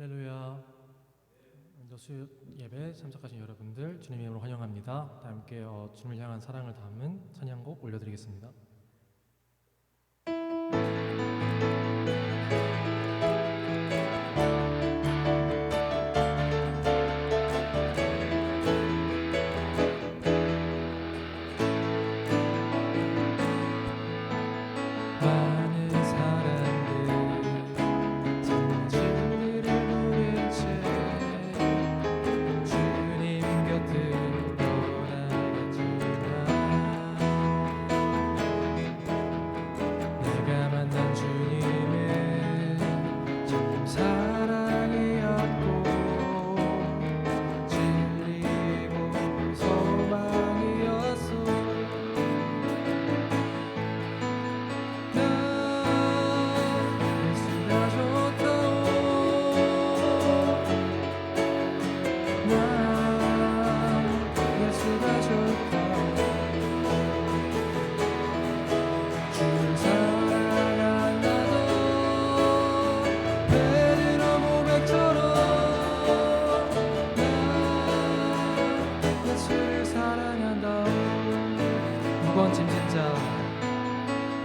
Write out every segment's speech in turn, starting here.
할렐루야. 먼저 수요 예배 참석하신 여러분들 주님의 이름으로 환영합니다. 다 함께 주님을 향한 사랑을 담은 찬양곡 올려드리겠습니다.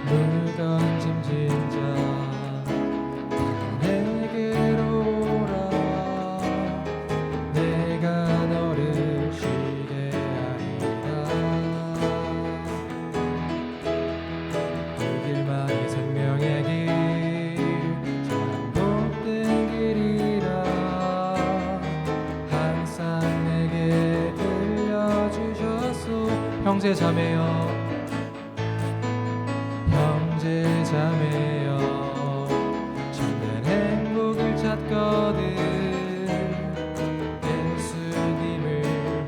무거운 짐진 자 내게로 오라. 내가 너를 쉬게 하리라. 그 길만이 생명의 길 정복된 길이라. 항상 내게 들려주셨소. 형제 자매여, 자매여, 참된 행복을 찾거든 예수님을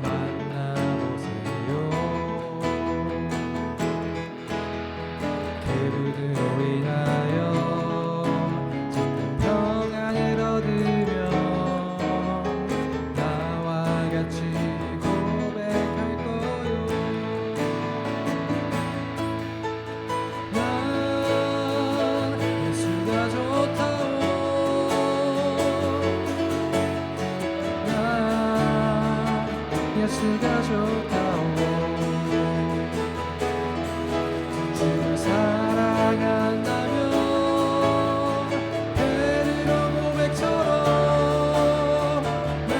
만나보세요. 그분으로 인하여 참된 평안을 얻으며 나와 같이 고백할 거요. 예수가 좋다오. 주를 사랑한다면 베드로 고백처럼 난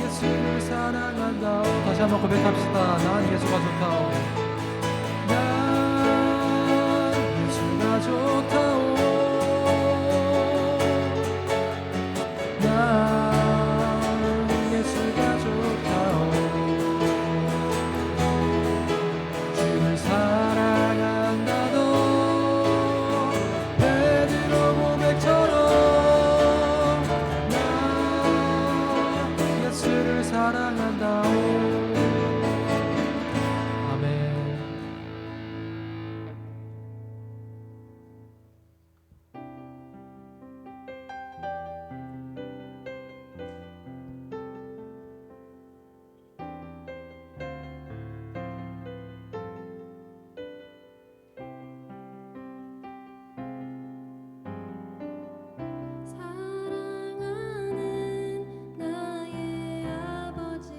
예수를 사랑한다오. 다시 한번 고백합시다. 난 예수가 좋다오. 난 예수가 좋다오. 사랑하는 나의 아버지,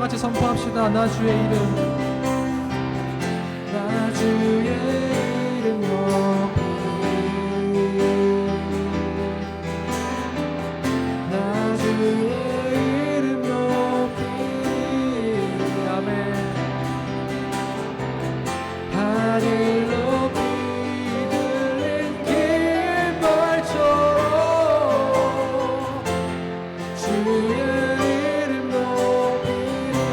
같이 선포합시다. 나 주의 이름, 나 주의 이름 높이, 나 주의 이름 높이. 아멘. 하늘 높이 들린 깃발처럼 주의 이름 높이.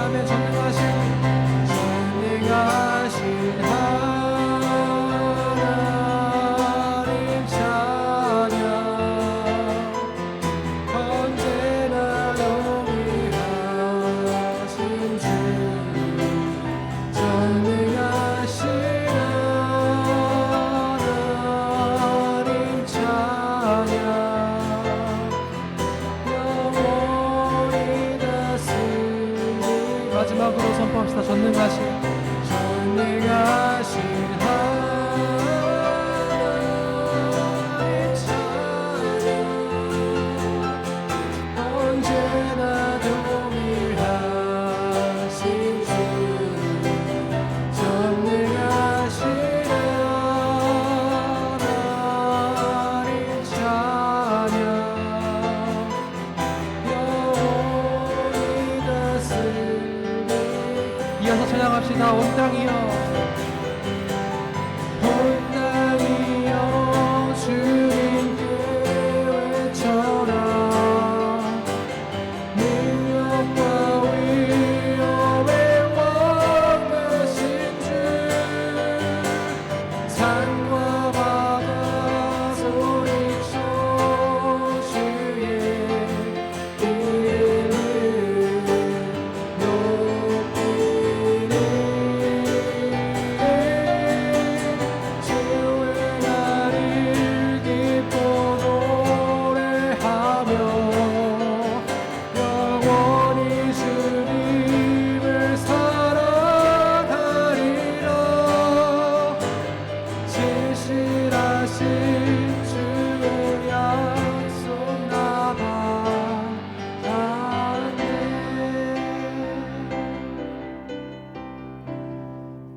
아멘. 전능하신 하나님 찬양, 언제나 동일하신 주, 전능하신 하나님 찬양, 영원히 다스리니. 마지막으로 선포합시다. 전능하신 하나님 찬양, 언제나 동일하신 주, 전능하신 하나님 찬양, 영원히 다스리니. 이어서 찬양합시다. 온 땅이여, 온 땅이여 주님께 외쳐라. 능력과 위엄의 왕 되신 주, 산과 바다 소리쳐 주의 이름을 높이니. 주의 날을 기뻐 노래하며 영원히 주님을 사랑하리라. 진실하신 주의 약속 나 받았네.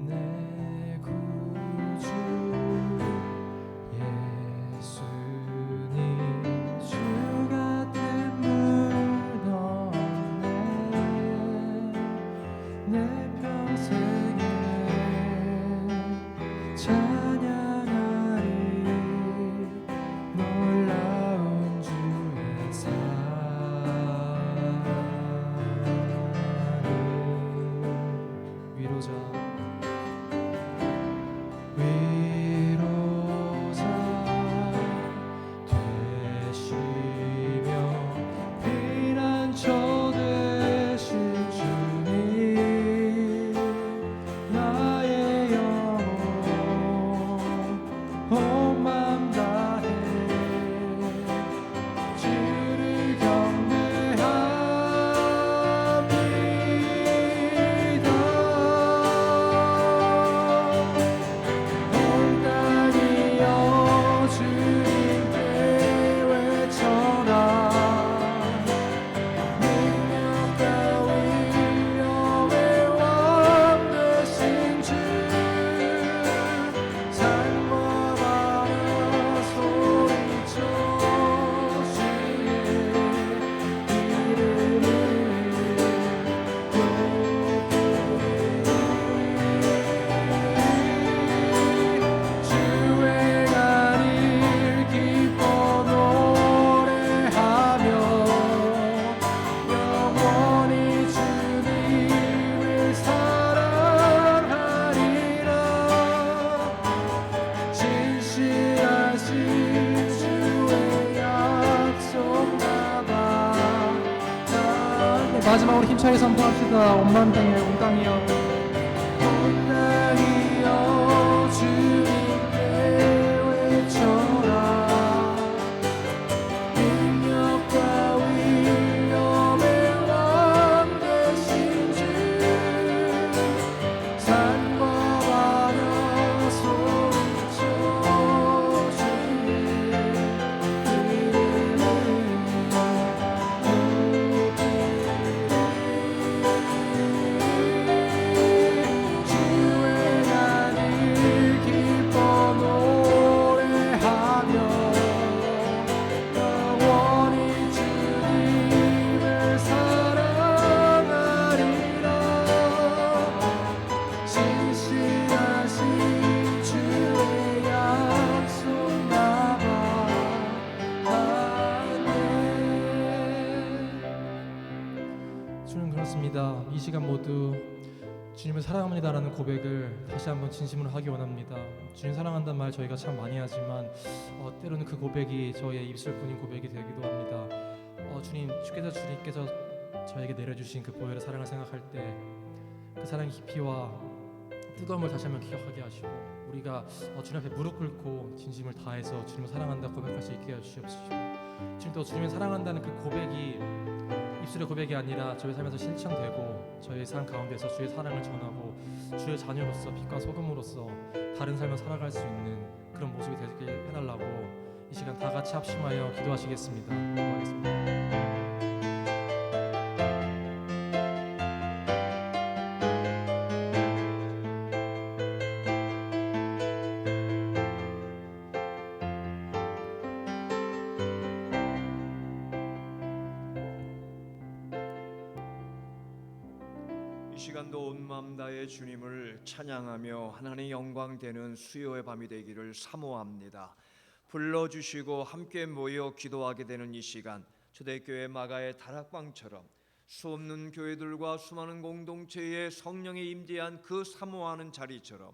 내 구주 예수님 주 같은 물 넣네. 내 평생에 찬양하리 놀라운 주의 사랑. 위로자 되시며 피난처 되신 주님, 나의 영혼 온 맘 다해 주를 경배합니다. 온 땅이여 주님께 외쳐라. 능력과 위엄의 왕 되신 주, 산과 바다 소리쳐 주의 이름을 주의 날을 기뻐 노래하며 영원히 주님을 사랑하리라. 진실하신 주의 약속 나 받았네. 마지막으로 힘차게 선포합시다. 온만 땅에 온 땅이여, 온 땅이여 주님께 외쳐라. 능력과 위엄의 왕 되신 주, 산과 바다 소리쳐 주의 이름을 높이리. 맞습니다. 이 시간 모두 주님을 사랑합니다라는 고백을 다시 한번 진심으로 하기 원합니다. 주님 사랑한다는 말 저희가 참 많이 하지만 때로는 그 고백이 저희의 입술뿐인 고백이 되기도 합니다. 주님께서 저에게 내려주신 그 보혈의 사랑을 생각할 때 그 사랑의 깊이와 뜨거움을 다시 한번 기억하게 하시고 우리가 주님 앞에 무릎 꿇고 진심을 다해서 주님을 사랑한다 고백할 수 있게 해주시옵시고 주님 또 주님을 사랑한다는 그 고백이 입술의 고백이 아니라 저희 삶에서 실천되고 저희의 삶 가운데서 주의 사랑을 전하고 주의 자녀로서 빛과 소금으로서 다른 삶을 살아갈 수 있는 그런 모습이 되게 해달라고 이 시간 다 같이 합심하여 기도하시겠습니다. 기도하겠습니다. 이 시간도 온 마음 다해 주님을 찬양하며 하나님의 영광 되는 수요의 밤이 되기를 사모합니다. 불러주시고 함께 모여 기도하게 되는 이 시간, 초대교회 마가의 다락방처럼 수없는 교회들과 수많은 공동체에 성령이 임재한 그 사모하는 자리처럼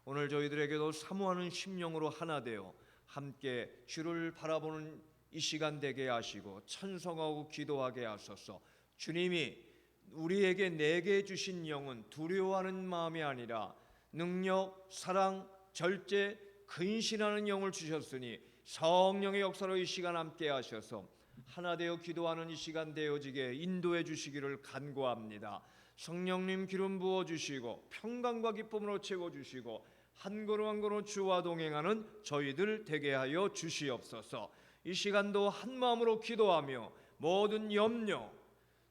오늘 저희들에게도 사모하는 심령으로 하나 되어 함께 주를 바라보는 이 시간 되게 하시고 찬송하고 기도하게 하소서. 주님이 우리에게 내게 주신 영은 두려워하는 마음이 아니라 능력, 사랑, 절제, 근신하는 영을 주셨으니 성령의 역사로 이 시간 함께 하셔서 하나 되어 기도하는 이 시간 되어지게 인도해 주시기를 간구합니다. 성령님 기름 부어 주시고 평강과 기쁨으로 채워 주시고 한 걸음 한 걸음 주와 동행하는 저희들 되게 하여 주시옵소서. 이 시간도 한 마음으로 기도하며 모든 염려,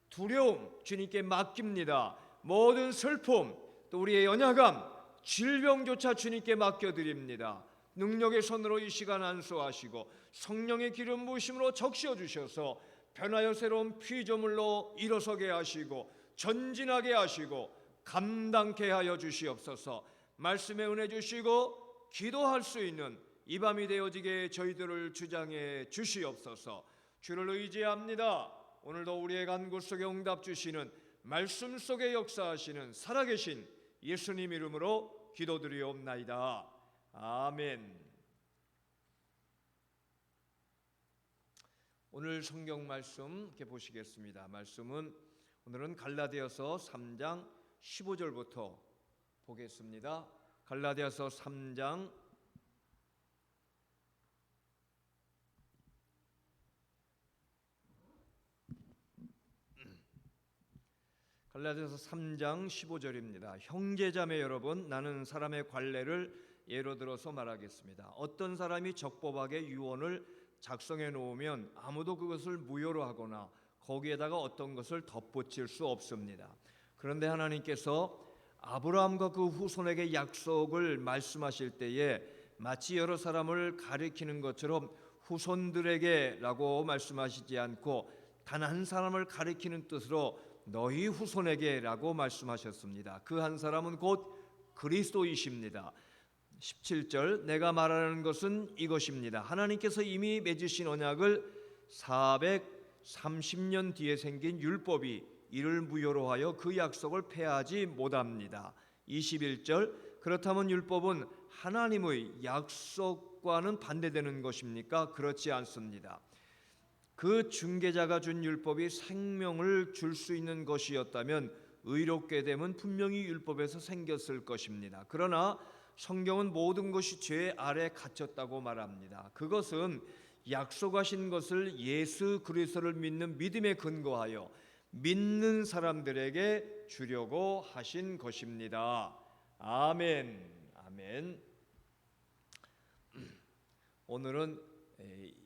두려움 주님께 맡깁니다. 모든 슬픔 또 우리의 연약함, 질병조차 주님께 맡겨드립니다. 능력의 손으로 이 시간 안수하시고 성령의 기름 부으심으로 적셔 주셔서 변하여 새로운 피조물로 일어서게 하시고 전진하게 하시고 감당케 하여 주시옵소서. 말씀에 은혜 주시고 기도할 수 있는 이 밤이 되어지게 저희들을 주장해 주시옵소서. 주를 의지합니다. 오늘도 우리의 간구 속에 응답 주시는 말씀 속에 역사하시는 살아계신 예수님 이름으로 기도드리옵나이다. 아멘. 오늘 성경 말씀 이렇게 보시겠습니다. 말씀은 오늘은 갈라디아서 3장 15절부터 보겠습니다. 갈라디아서 3장 15절입니다. 형제자매 여러분, 나는 사람의 관례를 예로 들어서 말하겠습니다. 어떤 사람이 적법하게 유언을 작성해 놓으면 아무도 그것을 무효로 하거나 거기에다가 어떤 것을 덧붙일 수 없습니다. 그런데 하나님께서 아브라함과 그 후손에게 약속을 말씀하실 때에 마치 여러 사람을 가리키는 것처럼 후손들에게라고 말씀하시지 않고 단 한 사람을 가리키는 뜻으로 너희 후손에게라고 말씀하셨습니다. 그 한 사람은 곧 그리스도이십니다. 17절, 내가 말하는 것은 이것입니다. 하나님께서 이미 맺으신 언약을 430년 뒤에 생긴 율법이 이를 무효로 하여 그 약속을 폐하지 못합니다. 21절, 그렇다면 율법은 하나님의 약속과는 반대되는 것입니까? 그렇지 않습니다. 그 중개자가 준 율법이 생명을 줄 수 있는 것이었다면 의롭게 됨은 분명히 율법에서 생겼을 것입니다. 그러나 성경은 모든 것이 죄 아래 갇혔다고 말합니다. 그것은 약속하신 것을 예수 그리스도를 믿는 믿음에 근거하여 믿는 사람들에게 주려고 하신 것입니다. 아멘. 아멘. 오늘은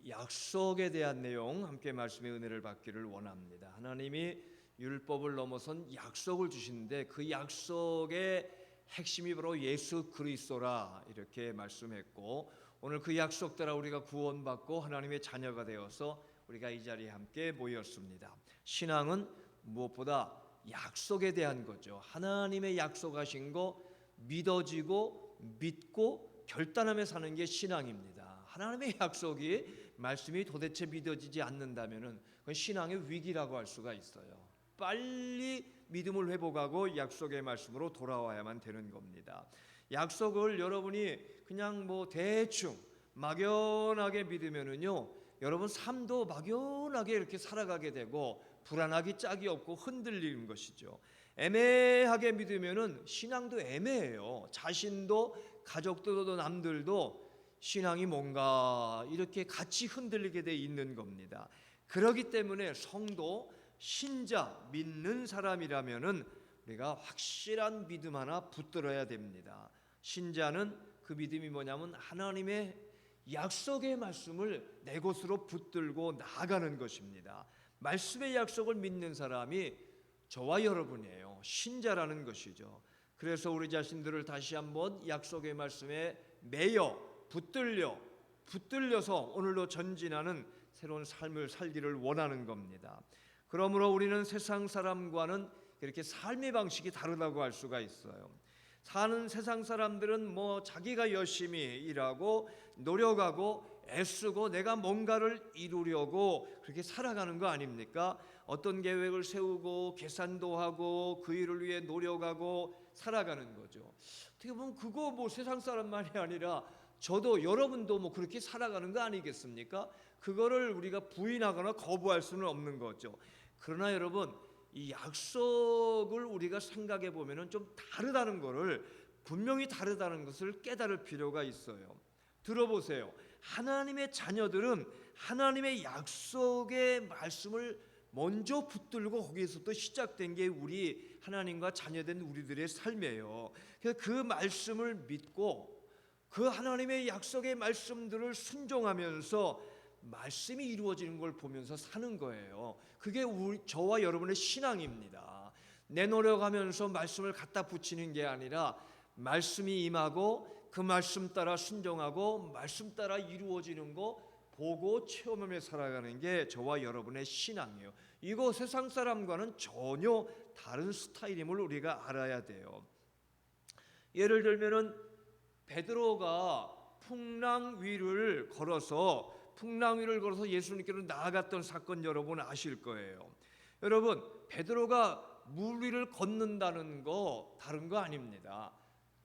약속에 대한 내용 함께 말씀의 은혜를 받기를 원합니다. 하나님이 율법을 넘어선 약속을 주시는데 그 약속의 핵심이 바로 예수 그리스도라 이렇게 말씀했고, 오늘 그 약속 따라 우리가 구원받고 하나님의 자녀가 되어서 우리가 이 자리에 함께 모였습니다. 신앙은 무엇보다 약속에 대한 거죠. 하나님의 약속하신 거 믿어지고 믿고 결단하며 사는 게 신앙입니다. 하나님의 약속이 말씀이 도대체 믿어지지 않는다면 그건 신앙의 위기라고 할 수가 있어요. 빨리 믿음을 회복하고 약속의 말씀으로 돌아와야만 되는 겁니다. 약속을 여러분이 그냥 뭐 대충 막연하게 믿으면은요, 여러분 삶도 막연하게 이렇게 살아가게 되고 불안하기 짝이 없고 흔들리는 것이죠. 애매하게 믿으면은 신앙도 애매해요. 자신도 가족들도 남들도 신앙이 뭔가 이렇게 같이 흔들리게 돼 있는 겁니다. 그렇기 때문에 성도, 신자, 믿는 사람이라면은 우리가 확실한 믿음 하나 붙들어야 됩니다. 신자는 그 믿음이 뭐냐면 하나님의 약속의 말씀을 내 것으로 붙들고 나아가는 것입니다. 말씀의 약속을 믿는 사람이 저와 여러분이에요. 신자라는 것이죠. 그래서 우리 자신들을 다시 한번 약속의 말씀에 매여 붙들려서 오늘로 전진하는 새로운 삶을 살기를 원하는 겁니다. 그러므로 우리는 세상 사람과는 이렇게 삶의 방식이 다르다고 할 수가 있어요. 사는 세상 사람들은 뭐 자기가 열심히 일하고 노력하고 애쓰고 내가 뭔가를 이루려고 그렇게 살아가는 거 아닙니까? 어떤 계획을 세우고 계산도 하고 그 일을 위해 노력하고 살아가는 거죠. 어떻게 보면 그거 뭐 세상 사람만이 아니라 저도 여러분도 뭐 그렇게 살아가는 거 아니겠습니까? 그거를 우리가 부인하거나 거부할 수는 없는 거죠. 그러나 여러분, 이 약속을 우리가 생각해 보면은 좀 다르다는 것을, 분명히 다르다는 것을 깨달을 필요가 있어요. 들어보세요. 하나님의 자녀들은 하나님의 약속의 말씀을 먼저 붙들고 거기에서부터 시작된 게 우리 하나님과 자녀된 우리들의 삶이에요. 그래서 그 말씀을 믿고 그 하나님의 약속의 말씀들을 순종하면서 말씀이 이루어지는 걸 보면서 사는 거예요. 그게 저와 여러분의 신앙입니다. 내 노력하면서 말씀을 갖다 붙이는 게 아니라 말씀이 임하고 그 말씀 따라 순종하고 말씀 따라 이루어지는 거 보고 체험하며 살아가는 게 저와 여러분의 신앙이에요. 이거 세상 사람과는 전혀 다른 스타일임을 우리가 알아야 돼요. 예를 들면은 베드로가 풍랑 위를 걸어서 예수님께로 나아갔던 사건 여러분 아실 거예요. 여러분, 베드로가 물 위를 걷는다는 거 다른 거 아닙니다.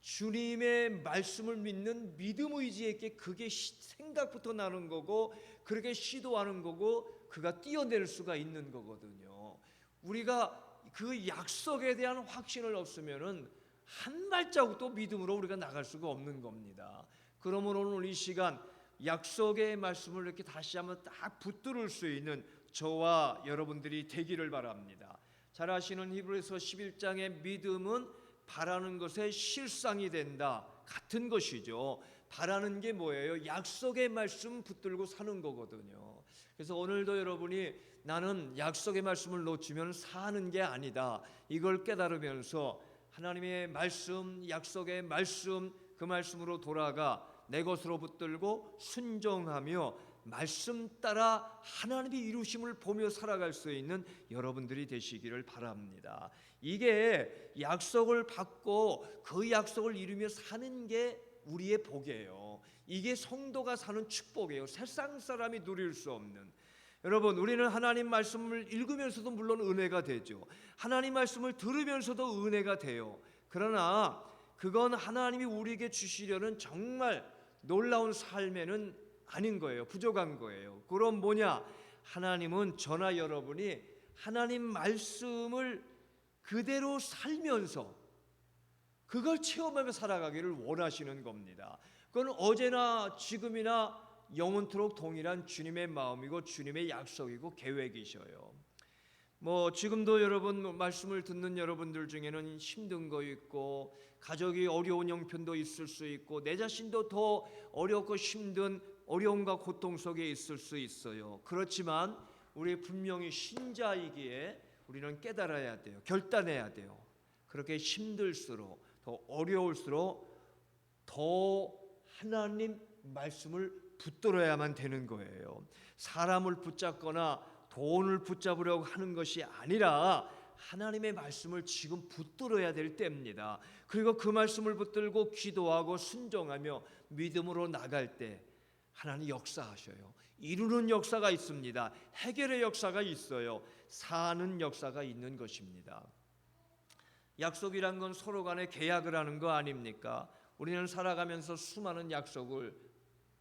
주님의 말씀을 믿는 믿음 의지에게 그게 생각부터 나는 거고 그렇게 시도하는 거고 그가 뛰어낼 수가 있는 거거든요. 우리가 그 약속에 대한 확신을 없으면은 한 발자국도 믿음으로 우리가 나갈 수가 없는 겁니다. 그러므로 오늘 이 시간 약속의 말씀을 이렇게 다시 한번 딱 붙들을 수 있는 저와 여러분들이 되기를 바랍니다. 잘 아시는 히브리서 11장의 믿음은 바라는 것의 실상이 된다 같은 것이죠. 바라는 게 뭐예요? 약속의 말씀 붙들고 사는 거거든요. 그래서 오늘도 여러분이 나는 약속의 말씀을 놓치면 사는 게 아니다, 이걸 깨달으면서 하나님의 말씀, 약속의 말씀, 그 말씀으로 돌아가 내 것으로 붙들고 순종하며 말씀 따라 하나님의 이루심을 보며 살아갈 수 있는 여러분들이 되시기를 바랍니다. 이게 약속을 받고 그 약속을 이루며 사는 게 우리의 복이에요. 이게 성도가 사는 축복이에요. 세상 사람이 누릴 수 없는. 여러분, 우리는 하나님 말씀을 읽으면서도 물론 은혜가 되죠. 하나님 말씀을 들으면서도 은혜가 돼요. 그러나 그건 하나님이 우리에게 주시려는 정말 놀라운 삶에는 아닌 거예요. 부족한 거예요. 그럼 뭐냐? 하나님은 저나 여러분이 하나님 말씀을 그대로 살면서 그걸 체험하며 살아가기를 원하시는 겁니다. 그건 어제나 지금이나 영원토록 동일한 주님의 마음이고 주님의 약속이고 계획이셔요. 뭐 지금도 여러분 말씀을 듣는 여러분들 중에는 힘든 거 있고 가족이 어려운 형편도 있을 수 있고 내 자신도 더 어렵고 힘든 어려움과 고통 속에 있을 수 있어요. 그렇지만 우리 분명히 신자이기에 우리는 깨달아야 돼요. 결단해야 돼요. 그렇게 힘들수록 더 어려울수록 더 하나님 말씀을 붙들어야만 되는 거예요. 사람을 붙잡거나 돈을 붙잡으려고 하는 것이 아니라 하나님의 말씀을 지금 붙들어야 될 때입니다. 그리고 그 말씀을 붙들고 기도하고 순종하며 믿음으로 나갈 때 하나님 역사하셔요. 이루는 역사가 있습니다. 해결의 역사가 있어요. 사는 역사가 있는 것입니다. 약속이란 건 서로 간에 계약을 하는 거 아닙니까? 우리는 살아가면서 수많은 약속을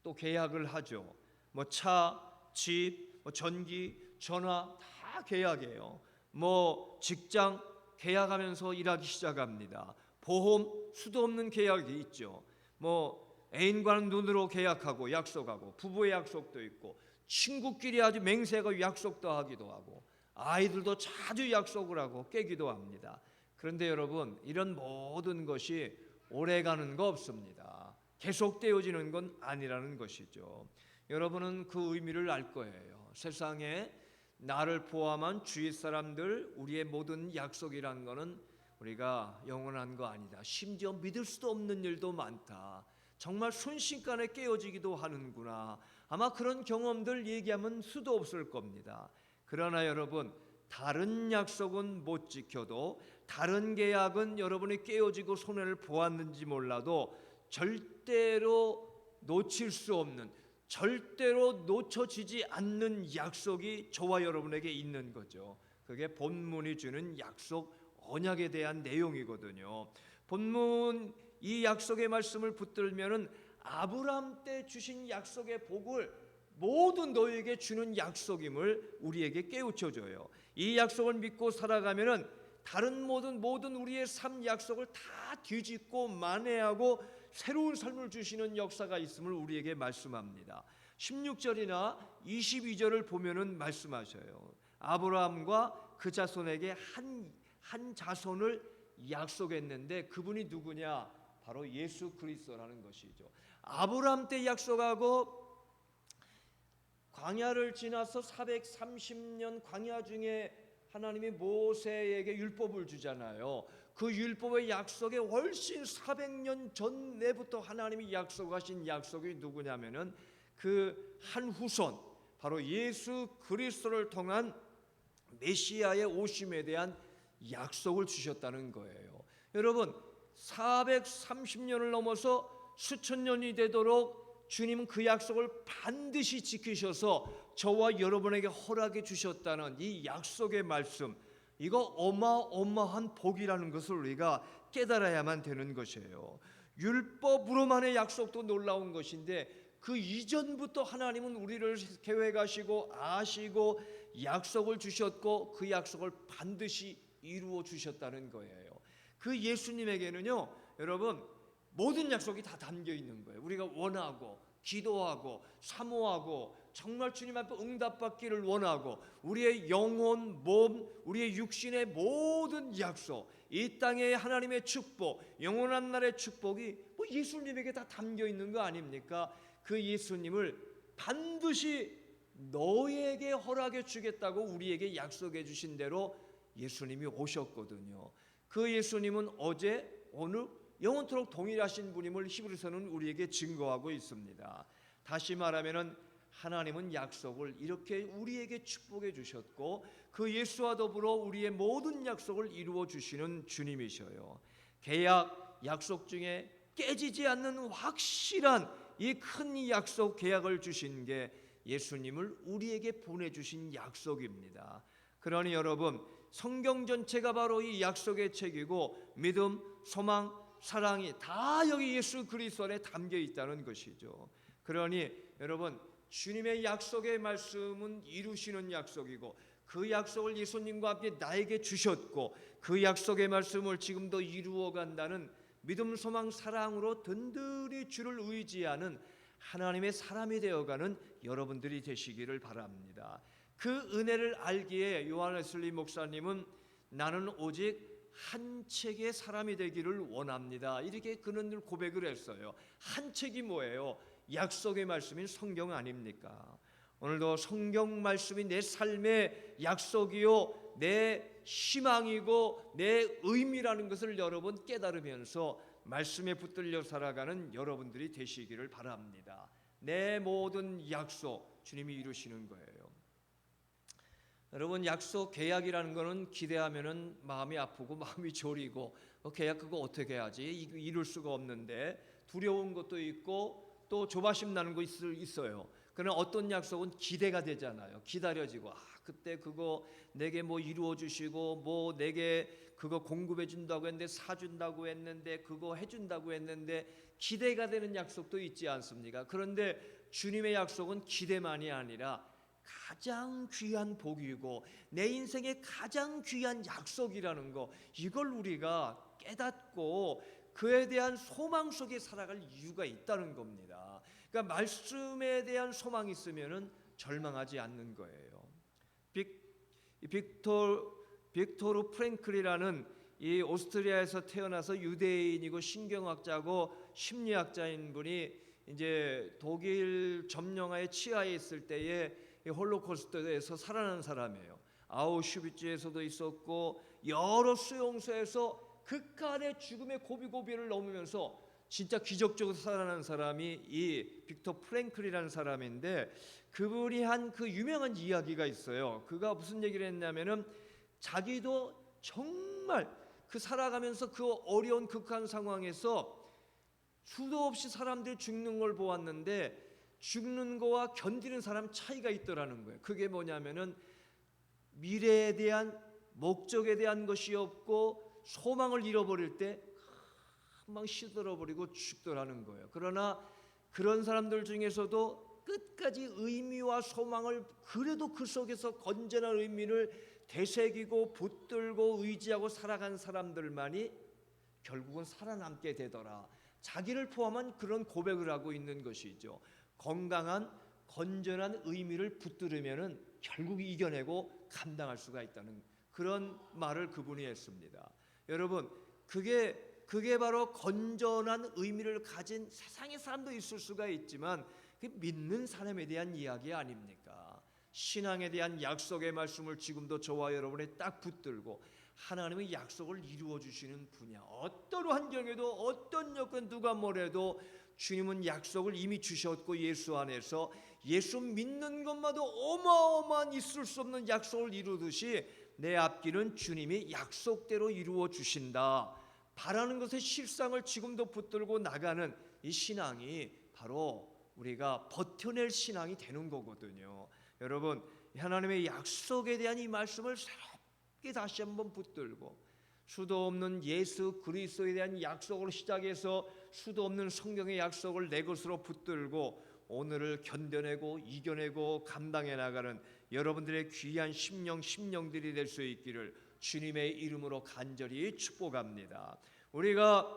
또 계약을 하죠. 뭐 차, 집, 뭐 전기, 전화 다 계약해요. 뭐 직장 계약하면서 일하기 시작합니다. 보험 수도 없는 계약이 있죠. 뭐 애인과는 눈으로 계약하고 약속하고 부부의 약속도 있고 친구끼리 아주 맹세하고 약속도 하기도 하고 아이들도 자주 약속을 하고 깨기도 합니다. 그런데 여러분, 이런 모든 것이 오래가는 거 없습니다. 계속되어지는 건 아니라는 것이죠. 여러분은 그 의미를 알 거예요. 세상에 나를 포함한 주위 사람들, 우리의 모든 약속이란 거는 우리가 영원한 거 아니다. 심지어 믿을 수도 없는 일도 많다. 정말 순식간에 깨어지기도 하는구나. 아마 그런 경험들 얘기하면 수도 없을 겁니다. 그러나 여러분, 다른 약속은 못 지켜도, 다른 계약은 여러분이 깨어지고 손해를 보았는지 몰라도 절대로 놓칠 수 없는, 절대로 놓쳐지지 않는 약속이 저와 여러분에게 있는 거죠. 그게 본문이 주는 약속, 언약에 대한 내용이거든요. 본문 이 약속의 말씀을 붙들면은 아브라함 때 주신 약속의 복을 모두 너에게 주는 약속임을 우리에게 깨우쳐줘요. 이 약속을 믿고 살아가면은 다른 모든 우리의 삶 약속을 다 뒤집고 만회하고 새로운 삶을 주시는 역사가 있음을 우리에게 말씀합니다. 16절이나 22절을 보면은 말씀하셔요. 아브라함과 그 자손에게 한 자손을 약속했는데 그분이 누구냐? 바로 예수 그리스도라는 것이죠. 아브라함 때 약속하고 광야를 지나서 430년 광야 중에 하나님이 모세에게 율법을 주잖아요. 그 율법의 약속에 훨씬 400년 전에부터 하나님이 약속하신 약속이 누구냐면은 그 한 후손, 바로 예수 그리스도를 통한 메시아의 오심에 대한 약속을 주셨다는 거예요. 여러분, 430년을 넘어서 수천 년이 되도록 주님은 그 약속을 반드시 지키셔서 저와 여러분에게 허락해 주셨다는 이 약속의 말씀, 이거 어마어마한 복이라는 것을 우리가 깨달아야만 되는 것이에요. 율법으로만의 약속도 놀라운 것인데 그 이전부터 하나님은 우리를 계획하시고 아시고 약속을 주셨고 그 약속을 반드시 이루어 주셨다는 거예요. 그 예수님에게는요, 여러분, 모든 약속이 다 담겨 있는 거예요. 우리가 원하고 기도하고 사모하고 정말 주님 앞에 응답받기를 원하고 우리의 영혼, 몸, 우리의 육신의 모든 약속, 이 땅의 하나님의 축복, 영원한 날의 축복이 뭐 예수님에게 다 담겨 있는 거 아닙니까? 그 예수님을 반드시 너에게 허락해 주겠다고 우리에게 약속해 주신 대로 예수님이 오셨거든요. 그 예수님은 어제, 오늘, 영원토록 동일하신 분임을 히브리서는 우리에게 증거하고 있습니다. 다시 말하면은 하나님은 약속을 이렇게 우리에게 축복해 주셨고 그 예수와 더불어 우리의 모든 약속을 이루어 주시는 주님이셔요. 계약, 약속 중에 깨지지 않는 확실한 이 큰 약속 계약을 주신 게 예수님을 우리에게 보내주신 약속입니다. 그러니 여러분, 성경 전체가 바로 이 약속의 책이고 믿음, 소망, 사랑이 다 여기 예수 그리스도 안에 담겨 있다는 것이죠. 그러니 여러분, 주님의 약속의 말씀은 이루시는 약속이고 그 약속을 예수님과 함께 나에게 주셨고 그 약속의 말씀을 지금도 이루어 간다는 믿음, 소망, 사랑으로 든든히 주를 의지하는 하나님의 사람이 되어가는 여러분들이 되시기를 바랍니다. 그 은혜를 알기에 요한 웨슬리 목사님은 나는 오직 한 책의 사람이 되기를 원합니다. 이렇게 그는 고백을 했어요. 한 책이 뭐예요? 약속의 말씀인 성경 아닙니까? 오늘도 성경 말씀이 내 삶의 약속이요 내 희망이고 내 의미라는 것을 여러분 깨달으면서 말씀에 붙들려 살아가는 여러분들이 되시기를 바랍니다. 내 모든 약속 주님이 이루시는 거예요. 여러분, 약속 계약이라는 거는 기대하면은 마음이 아프고 마음이 저리고 계약 그거 어떻게 해야지 이룰 수가 없는데 두려운 것도 있고 또 조바심 나는 거 있어요. 그러나 어떤 약속은 기대가 되잖아요. 기다려지고 그때 그거 내게 뭐 이루어 주시고 뭐 내게 그거 공급해 준다고 했는데 사준다고 했는데 그거 해준다고 했는데 기대가 되는 약속도 있지 않습니까? 그런데 주님의 약속은 기대만이 아니라 가장 귀한 복이고 내 인생의 가장 귀한 약속이라는 거, 이걸 우리가 깨닫고 그에 대한 소망 속에 살아갈 이유가 있다는 겁니다. 그러니까 말씀에 대한 소망이 있으면은 절망하지 않는 거예요. 빅토르 프랭클이라는 이 오스트리아에서 태어나서 유대인이고 신경학자고 심리학자인 분이 이제 독일 점령하에 치하에 있을 때에 홀로코스트에서 살아난 사람이에요. 아우슈비츠에서도 있었고 여러 수용소에서 극한의 죽음의 고비고비를 넘으면서 진짜 기적적으로 살아난 사람이 이 빅토 프랭클이라는 사람인데, 그분이 한 그 유명한 이야기가 있어요. 그가 무슨 얘기를 했냐면은 자기도 정말 그 살아가면서 그 어려운 극한 상황에서 수도 없이 사람들이 죽는 걸 보았는데 죽는 거와 견디는 사람 차이가 있더라는 거예요. 그게 뭐냐면은 미래에 대한 목적에 대한 것이 없고 소망을 잃어버릴 때 금방 시들어버리고 죽더라는 거예요. 그러나 그런 사람들 중에서도 끝까지 의미와 소망을, 그래도 그 속에서 건전한 의미를 되새기고 붙들고 의지하고 살아간 사람들만이 결국은 살아남게 되더라. 자기를 포함한 그런 고백을 하고 있는 것이죠. 건강한 건전한 의미를 붙들으면은 결국 이겨내고 감당할 수가 있다는 그런 말을 그분이 했습니다. 여러분, 그게 바로 건전한 의미를 가진 세상의 사람도 있을 수가 있지만 그 믿는 사람에 대한 이야기 아닙니까? 신앙에 대한 약속의 말씀을 지금도 저와 여러분이 딱 붙들고 하나님의 약속을 이루어 주시는 분야, 어떤 환경에도 어떤 여건 누가 뭐래도 주님은 약속을 이미 주셨고 예수 안에서 예수 믿는 것마다 어마어마한 있을 수 없는 약속을 이루듯이 내 앞길은 주님이 약속대로 이루어 주신다. 바라는 것의 실상을 지금도 붙들고 나가는 이 신앙이 바로 우리가 버텨낼 신앙이 되는 거거든요. 여러분, 하나님의 약속에 대한 이 말씀을 새롭게 다시 한번 붙들고 수도 없는 예수 그리스도에 대한 약속으로 시작해서 수도 없는 성경의 약속을 내 것으로 붙들고 오늘을 견뎌내고 이겨내고 감당해 나가는 여러분들의 귀한 심령들이 될 수 있기를 주님의 이름으로 간절히 축복합니다. 우리가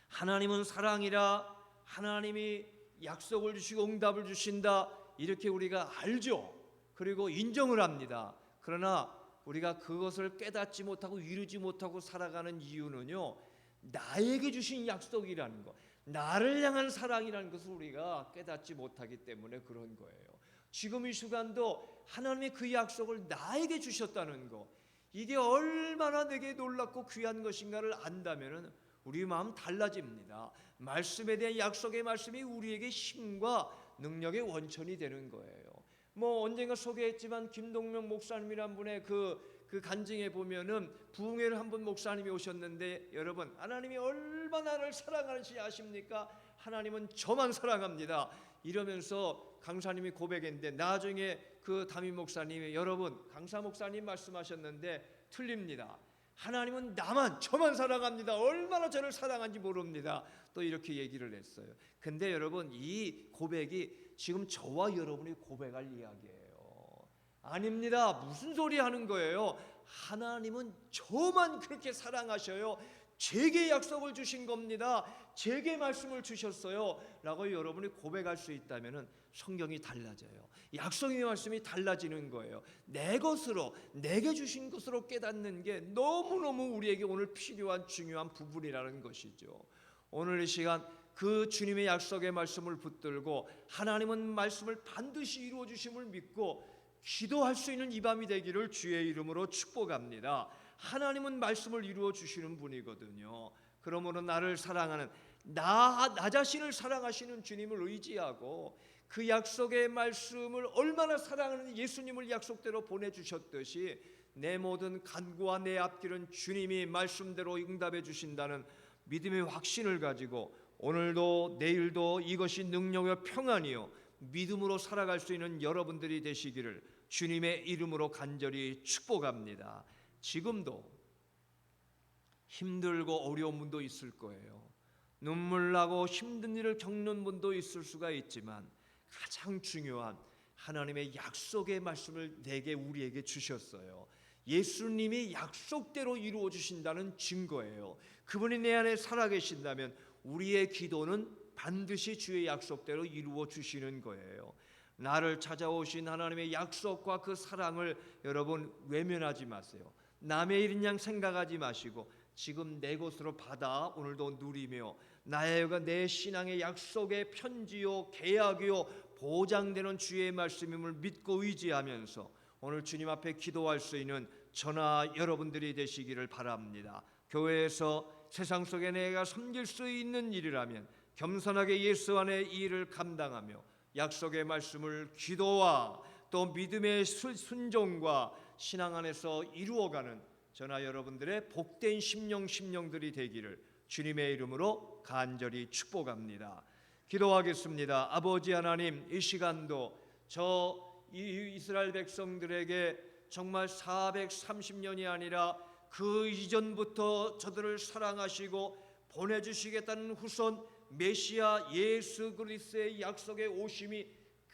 하나님은 사랑이라, 하나님이 약속을 주시고 응답을 주신다, 이렇게 우리가 알죠. 그리고 인정을 합니다. 그러나 우리가 그것을 깨닫지 못하고 이루지 못하고 살아가는 이유는요, 나에게 주신 약속이라는 것, 나를 향한 사랑이라는 것을 우리가 깨닫지 못하기 때문에 그런 거예요. 지금 이 시간도 하나님의 그 약속을 나에게 주셨다는 것, 이게 얼마나 내게 놀랍고 귀한 것인가를 안다면 우리 마음 달라집니다. 말씀에 대한 약속의 말씀이 우리에게 힘과 능력의 원천이 되는 거예요. 뭐 언젠가 소개했지만 김동명 목사님이란 분의 그 간증에 보면은 부흥회를 한 번 목사님이 오셨는데, 여러분, 하나님이 얼마나 나를 사랑하는지 아십니까? 하나님은 저만 사랑합니다. 이러면서 강사님이 고백했는데, 나중에 그 담임 목사님이, 여러분, 강사 목사님 말씀하셨는데 틀립니다. 하나님은 저만 사랑합니다. 얼마나 저를 사랑한지 모릅니다. 또 이렇게 얘기를 했어요. 근데 여러분, 이 고백이 지금 저와 여러분이 고백할 이야기예요. 아닙니다. 무슨 소리 하는 거예요? 하나님은 저만 그렇게 사랑하셔요. 제게 약속을 주신 겁니다. 제게 말씀을 주셨어요. 라고 여러분이 고백할 수 있다면 성경이 달라져요. 약속의 말씀이 달라지는 거예요. 내 것으로, 내게 주신 것으로 깨닫는 게 너무너무 우리에게 오늘 필요한 중요한 부분이라는 것이죠. 오늘 이 시간 그 주님의 약속의 말씀을 붙들고 하나님은 말씀을 반드시 이루어 주심을 믿고 기도할 수 있는 이 밤이 되기를 주의 이름으로 축복합니다. 하나님은 말씀을 이루어 주시는 분이거든요. 그러므로 나를 사랑하는, 나 자신을 사랑하시는 주님을 의지하고 그 약속의 말씀을 얼마나 사랑하는 예수님을 약속대로 보내주셨듯이 내 모든 간구와 내 앞길은 주님이 말씀대로 응답해 주신다는 믿음의 확신을 가지고 오늘도 내일도 이것이 능력과 평안이요 믿음으로 살아갈 수 있는 여러분들이 되시기를 주님의 이름으로 간절히 축복합니다. 지금도 힘들고 어려운 분도 있을 거예요. 눈물 나고 힘든 일을 겪는 분도 있을 수가 있지만 가장 중요한 하나님의 약속의 말씀을 내게 우리에게 주셨어요. 예수님이 약속대로 이루어 주신다는 증거예요. 그분이 내 안에 살아계신다면 우리의 기도는 반드시 주의 약속대로 이루어 주시는 거예요. 나를 찾아오신 하나님의 약속과 그 사랑을 여러분 외면하지 마세요. 남의 일인 양 생각하지 마시고 지금 내 것으로 받아 오늘도 누리며 나의 내 신앙의 약속의 편지요 계약이요 보장되는 주의 말씀임을 믿고 의지하면서 오늘 주님 앞에 기도할 수 있는 저나 여러분들이 되시기를 바랍니다. 교회에서 세상 속에 내가 섬길 수 있는 일이라면 겸손하게 예수 안에 이 일을 감당하며 약속의 말씀을 기도와 또 믿음의 순종과 신앙 안에서 이루어가는 저나 여러분들의 복된 심령들이 되기를 주님의 이름으로 간절히 축복합니다. 기도하겠습니다. 아버지 하나님, 이 시간도 이스라엘 백성들에게 정말 430년이 아니라 그 이전부터 저들을 사랑하시고 보내주시겠다는 후손 메시아 예수 그리스도의 약속의 오심이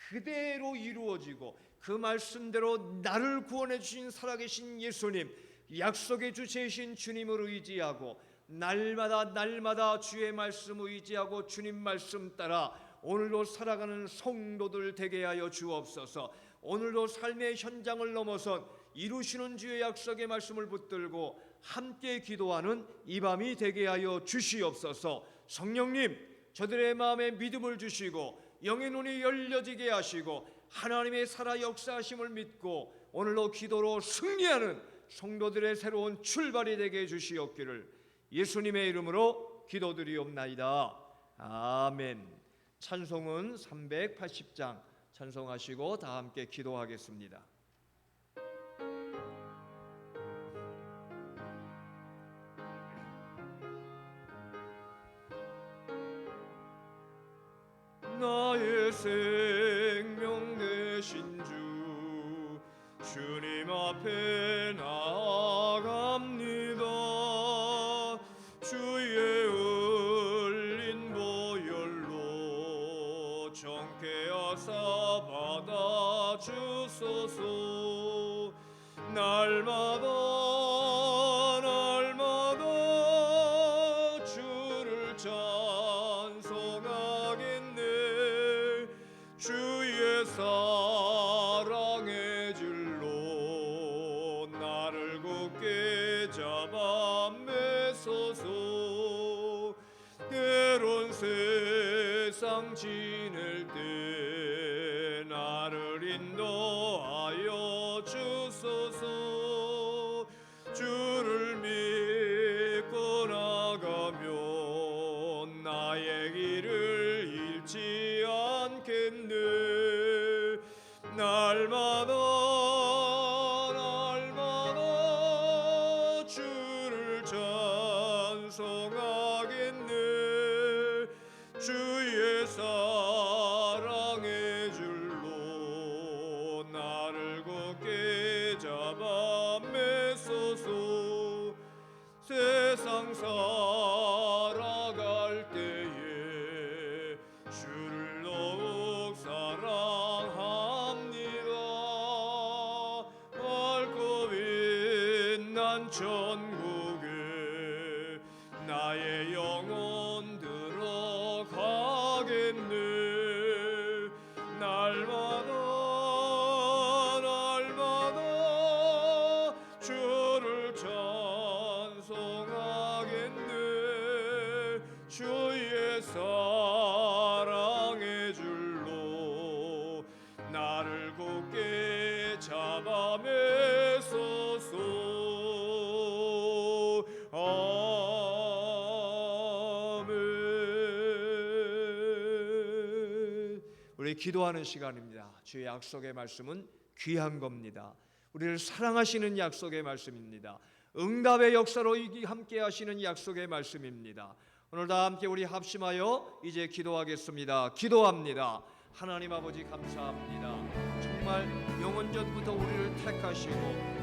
그대로 이루어지고 그 말씀대로 나를 구원해 주신 살아계신 예수님, 약속의 주체이신 주님을 의지하고 날마다 주의 말씀 의지하고 주님 말씀 따라 오늘도 살아가는 성도들 되게 하여 주옵소서. 오늘도 삶의 현장을 넘어선 이루시는 주의 약속의 말씀을 붙들고 함께 기도하는 이 밤이 되게 하여 주시옵소서. 성령님, 저들의 마음에 믿음을 주시고 영의 눈이 열려지게 하시고 하나님의 살아 역사하심을 믿고 오늘도 기도로 승리하는 성도들의 새로운 출발이 되게 해주시옵기를 예수님의 이름으로 기도드리옵나이다. 아멘. 찬송은 380장 찬송하시고 다 함께 기도하겠습니다. 나의 생명 되신 주 주님 앞에 나아갑니다. 주의 흘린 보혈로 정케 하사 받아주소서. 날마다 주를 찬송하겠네. 주의 사랑의 줄로 나를 굳게 잡아 매소서. 때론 세상 지낼 때 나를 인도하여 주소서. 주를 믿고 나가면 나의 길을 잃지 않겠네. 날마다 주를 찬송하겠네. 주의 사랑의 줄로 나를 굳게 잡아 매소서. 세상 살아갈 때에 주를 더욱 사랑합니다. 밝고 빛난 천국에 나의 영혼 들어가겠네. 날마다 주를 찬송하겠네. 주의 사랑의 줄로 나를 굳게 잡아 매소서. 아멘. 우리 기도하는 시간입니다. 주의 약속의 말씀은 귀한 겁니다. 우리를 사랑하시는 약속의 말씀입니다. 응답의 역사로 함께 하시는 약속의 말씀입니다. 오늘 다 함께 우리 합심하여 이제 기도하겠습니다. 기도합니다. 하나님 아버지 감사합니다. 정말 영원전부터 우리를 택하시고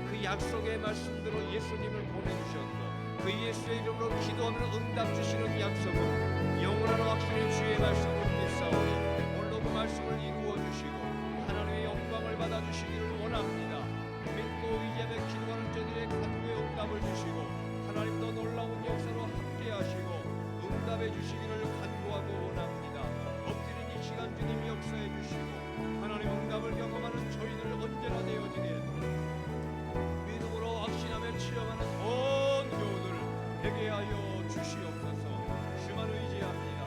그 약속의 말씀대로 예수님을 보내주셨고 그 예수의 이름으로 기도하면 응답 주시는 약속은 영원한 확신의 주의 말씀을 믿사오니 오늘도 그 말씀을 이루어 주시고 하나님의 영광을 받아 주시기를 원합니다. 믿고 의지하며 기도하는 저들의 간구에 응답을 주시고 하나님도 놀라운 역사로 함께 하시고 응답해 주시기를 간구하고 원합니다. 엎드린 이 시간 주님 역사해 주시고 하나님 응답을 경험하는 저희들 언제나 되어지게 믿음으로 확신하며 치료하는 온 교우들 되게 하여 주시옵소서. 주만 의지합니다.